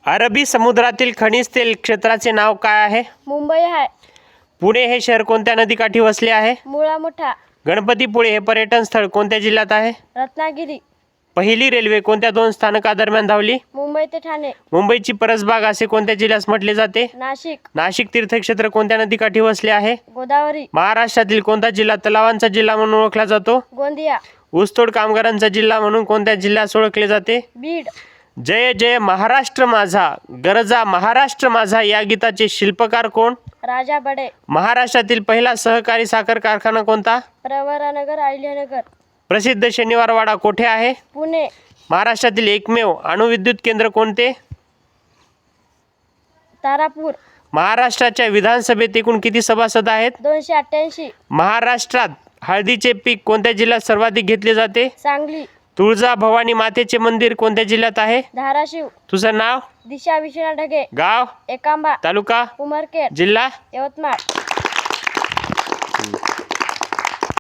अरबी समुद्रातील खनिज तेल क्षेत्राचे नाव काय आहे? मुंबई आहे. पुणे हे शहर कोणत्या नदीकाठी वसले आहे? मुळा मोठा. गणपतीपुळे हे पर्यटन स्थळ कोणत्या जिल्ह्यात आहे? रत्नागिरी. पहिली रेल्वे कोणत्या दोन स्थानकादरम्यान धावली? मुंबई ते ठाणे. मुंबईची परसबाग असे कोणत्या जिल्ह्यास म्हटले जाते? नाशिक. नाशिक तीर्थक्षेत्र कोणत्या नदीकाठी वसले आहे? गोदावरी. महाराष्ट्रातील कोणता जिल्हा तलावांचा जिल्हा म्हणून ओळखला जातो? गोंदिया. ऊसतोड कामगारांचा जिल्हा म्हणून कोणत्या जिल्ह्यास ओळखले जाते? बीड. जय जय महाराष्ट्र माझा, गरजा महाराष्ट्र माझा या गीताचे शिल्पकार कोण? राजा बडे. महाराष्ट्रातील पहिला सहकारी साखर कारखाना कोणता? प्रवरानगर, अहिल्यानगर. प्रसिद्ध शनिवारवाडा कोठे आहे? पुणे. महाराष्ट्रातील एकमेव अणुविद्युत केंद्र कोणते? तारापूर. महाराष्ट्राच्या विधानसभेत एकूण किती सभासद आहेत? 288. महाराष्ट्रात हळदीचे पीक कोणत्या जिल्ह्यात सर्वाधिक घेतले जाते? सांगली. तुळजा भवानी मातेचे मंदिर कोणत्या जिल्ह्यात आहे? धाराशिव. तुझं नाव? दिशा विश्वनाथ ढगे. गाव? एकांबा. तालुका? उमरखेड. जिल्हा? यवतमाळ.